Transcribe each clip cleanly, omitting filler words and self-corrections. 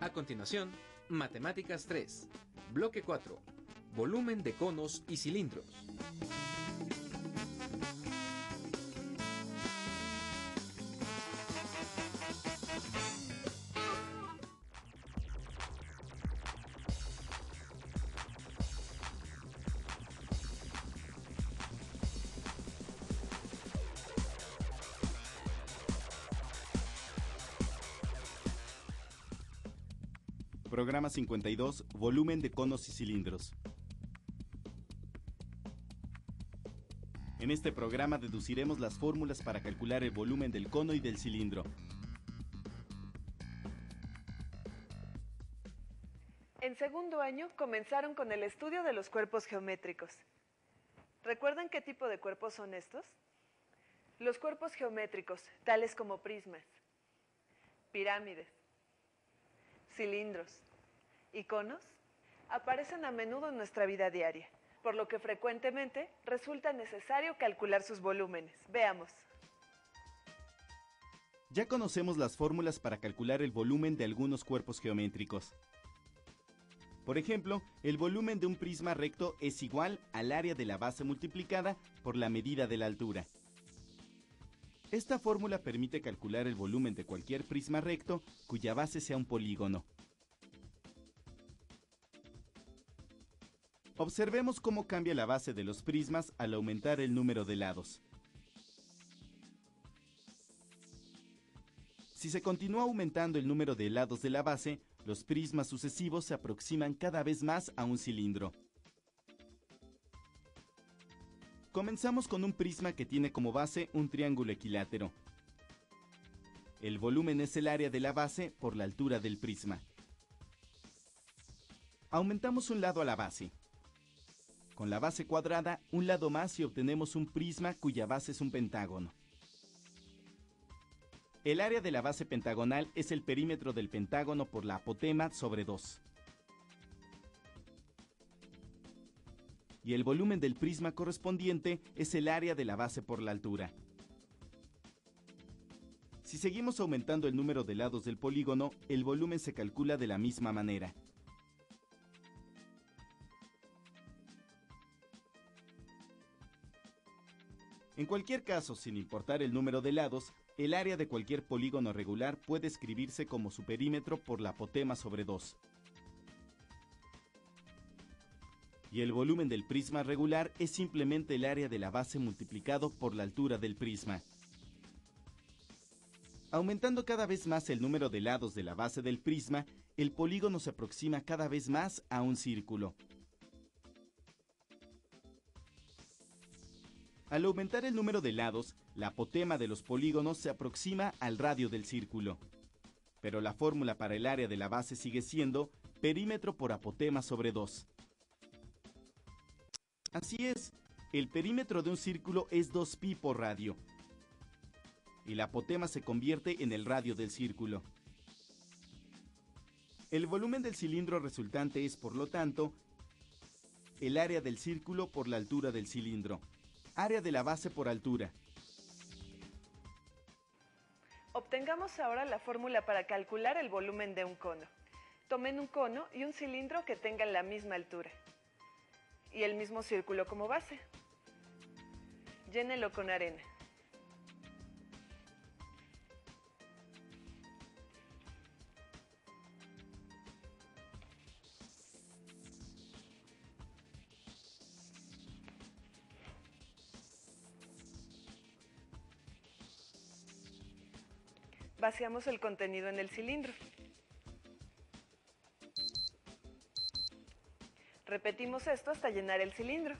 A continuación, Matemáticas 3, Bloque 4, Volumen de conos y cilindros. Programa 52, volumen de conos y cilindros. En este programa deduciremos las fórmulas para calcular el volumen del cono y del cilindro. En segundo año comenzaron con el estudio de los cuerpos geométricos. ¿Recuerdan qué tipo de cuerpos son estos? Los cuerpos geométricos, tales como prismas, pirámides, cilindros y conos, aparecen a menudo en nuestra vida diaria, por lo que frecuentemente resulta necesario calcular sus volúmenes. Veamos. Ya conocemos las fórmulas para calcular el volumen de algunos cuerpos geométricos. Por ejemplo, el volumen de un prisma recto es igual al área de la base multiplicada por la medida de la altura. Esta fórmula permite calcular el volumen de cualquier prisma recto cuya base sea un polígono. Observemos cómo cambia la base de los prismas al aumentar el número de lados. Si se continúa aumentando el número de lados de la base, los prismas sucesivos se aproximan cada vez más a un cilindro. Comenzamos con un prisma que tiene como base un triángulo equilátero. El volumen es el área de la base por la altura del prisma. Aumentamos un lado a la base. Con la base cuadrada, un lado más y obtenemos un prisma cuya base es un pentágono. El área de la base pentagonal es el perímetro del pentágono por la apotema sobre 2. Y el volumen del prisma correspondiente es el área de la base por la altura. Si seguimos aumentando el número de lados del polígono, el volumen se calcula de la misma manera. En cualquier caso, sin importar el número de lados, el área de cualquier polígono regular puede escribirse como su perímetro por la apotema sobre 2. Y el volumen del prisma regular es simplemente el área de la base multiplicado por la altura del prisma. Aumentando cada vez más el número de lados de la base del prisma, el polígono se aproxima cada vez más a un círculo. Al aumentar el número de lados, la apotema de los polígonos se aproxima al radio del círculo. Pero la fórmula para el área de la base sigue siendo perímetro por apotema sobre 2. Así es, el perímetro de un círculo es 2pi por radio. Y la apotema se convierte en el radio del círculo. El volumen del cilindro resultante es, por lo tanto, el área del círculo por la altura del cilindro. Área de la base por altura. Obtengamos ahora la fórmula para calcular el volumen de un cono. Tomen un cono y un cilindro que tengan la misma altura y el mismo círculo como base. Llénelo con arena. Vaciamos el contenido en el cilindro. Repetimos esto hasta llenar el cilindro.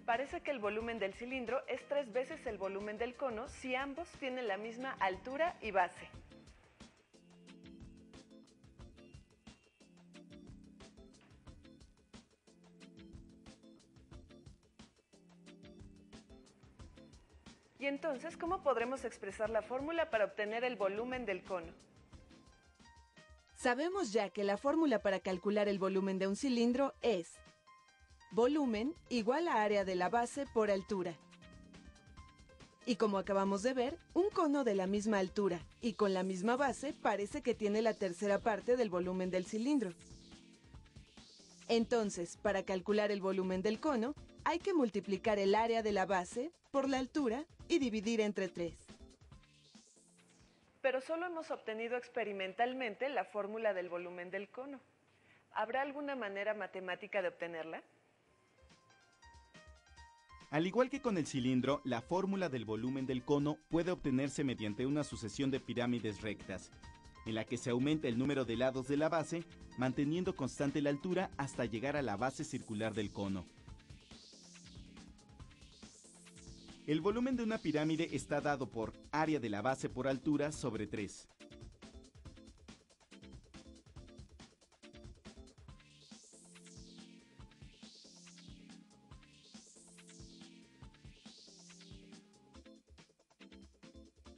Parece que el volumen del cilindro es 3 veces el volumen del cono si ambos tienen la misma altura y base. Y entonces, ¿cómo podremos expresar la fórmula para obtener el volumen del cono? Sabemos ya que la fórmula para calcular el volumen de un cilindro es volumen igual a área de la base por altura. Y como acabamos de ver, un cono de la misma altura y con la misma base parece que tiene la tercera parte del volumen del cilindro. Entonces, para calcular el volumen del cono, hay que multiplicar el área de la base por la altura y dividir entre 3. Pero solo hemos obtenido experimentalmente la fórmula del volumen del cono. ¿Habrá alguna manera matemática de obtenerla? Al igual que con el cilindro, la fórmula del volumen del cono puede obtenerse mediante una sucesión de pirámides rectas, en la que se aumenta el número de lados de la base, manteniendo constante la altura hasta llegar a la base circular del cono. El volumen de una pirámide está dado por área de la base por altura sobre 3.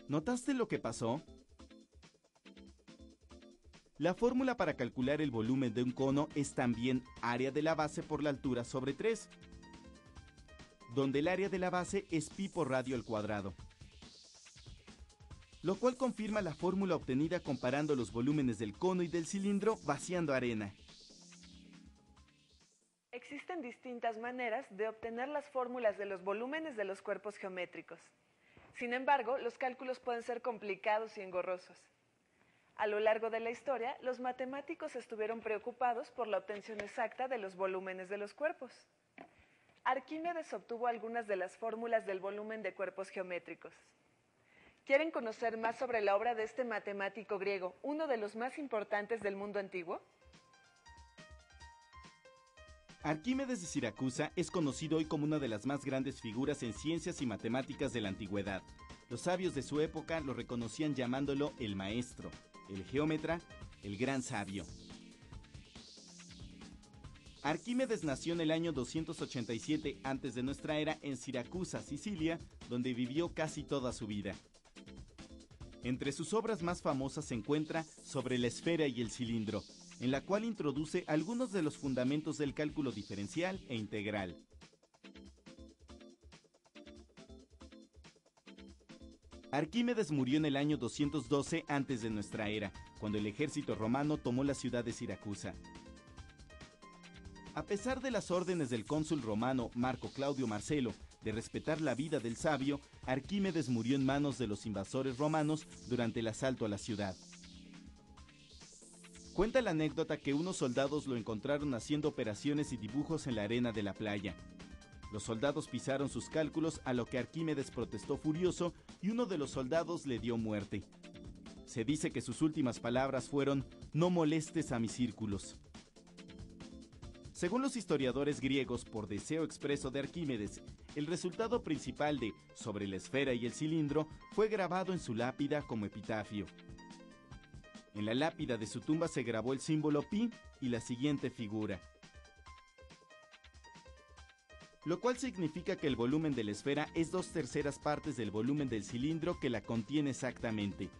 ¿Notaste lo que pasó? La fórmula para calcular el volumen de un cono es también área de la base por la altura sobre 3, donde el área de la base es pi por radio al cuadrado, lo cual confirma la fórmula obtenida comparando los volúmenes del cono y del cilindro vaciando arena. Existen distintas maneras de obtener las fórmulas de los volúmenes de los cuerpos geométricos. Sin embargo, los cálculos pueden ser complicados y engorrosos. A lo largo de la historia, los matemáticos estuvieron preocupados por la obtención exacta de los volúmenes de los cuerpos. Arquímedes obtuvo algunas de las fórmulas del volumen de cuerpos geométricos. ¿Quieren conocer más sobre la obra de este matemático griego, uno de los más importantes del mundo antiguo? Arquímedes de Siracusa es conocido hoy como una de las más grandes figuras en ciencias y matemáticas de la antigüedad. Los sabios de su época lo reconocían llamándolo el maestro, el geómetra, el gran sabio. Arquímedes nació en el año 287 a.C. en Siracusa, Sicilia, donde vivió casi toda su vida. Entre sus obras más famosas se encuentra Sobre la esfera y el cilindro, en la cual introduce algunos de los fundamentos del cálculo diferencial e integral. Arquímedes murió en el año 212 a.C., cuando el ejército romano tomó la ciudad de Siracusa. A pesar de las órdenes del cónsul romano Marco Claudio Marcelo de respetar la vida del sabio, Arquímedes murió en manos de los invasores romanos durante el asalto a la ciudad. Cuenta la anécdota que unos soldados lo encontraron haciendo operaciones y dibujos en la arena de la playa. Los soldados pisaron sus cálculos, a lo que Arquímedes protestó furioso y uno de los soldados le dio muerte. Se dice que sus últimas palabras fueron: "No molestes a mis círculos". Según los historiadores griegos, por deseo expreso de Arquímedes, el resultado principal de Sobre la esfera y el cilindro fue grabado en su lápida como epitafio. En la lápida de su tumba se grabó el símbolo pi y la siguiente figura, lo cual significa que el volumen de la esfera es 2/3 partes del volumen del cilindro que la contiene exactamente.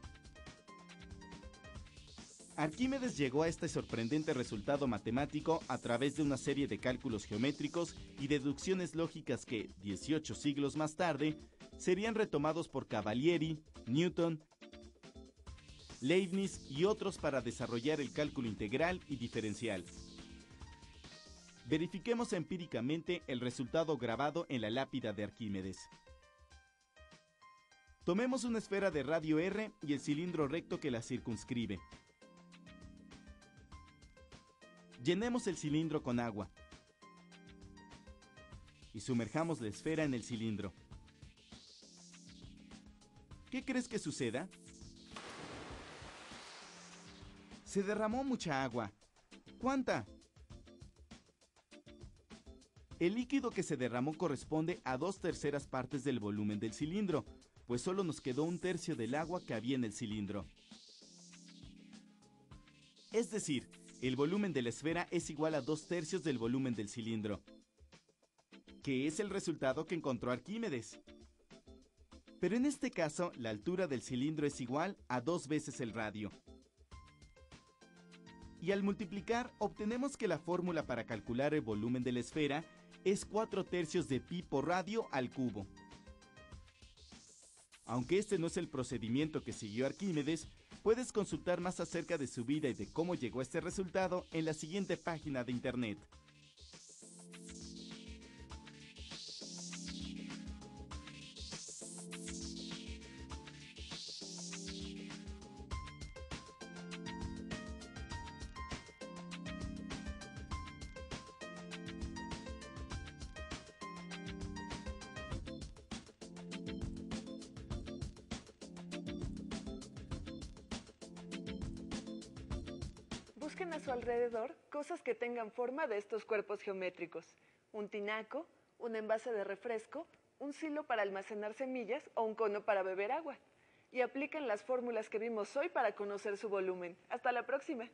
Arquímedes llegó a este sorprendente resultado matemático a través de una serie de cálculos geométricos y deducciones lógicas que, 18 siglos más tarde, serían retomados por Cavalieri, Newton, Leibniz y otros para desarrollar el cálculo integral y diferencial. Verifiquemos empíricamente el resultado grabado en la lápida de Arquímedes. Tomemos una esfera de radio R y el cilindro recto que la circunscribe. Llenemos el cilindro con agua y sumerjamos la esfera en el cilindro. ¿Qué crees que suceda? Se derramó mucha agua. ¿Cuánta? El líquido que se derramó corresponde a 2/3 partes del volumen del cilindro, pues solo nos quedó 1/3 del agua que había en el cilindro. Es decir, el volumen de la esfera es igual a 2/3 del volumen del cilindro, que es el resultado que encontró Arquímedes. Pero en este caso, la altura del cilindro es igual a 2 veces el radio. Y al multiplicar, obtenemos que la fórmula para calcular el volumen de la esfera es 4/3 de pi por radio al cubo. Aunque este no es el procedimiento que siguió Arquímedes, puedes consultar más acerca de su vida y de cómo llegó a este resultado en la siguiente página de internet. Busquen a su alrededor cosas que tengan forma de estos cuerpos geométricos. Un tinaco, un envase de refresco, un silo para almacenar semillas o un cono para beber agua. Y apliquen las fórmulas que vimos hoy para conocer su volumen. ¡Hasta la próxima!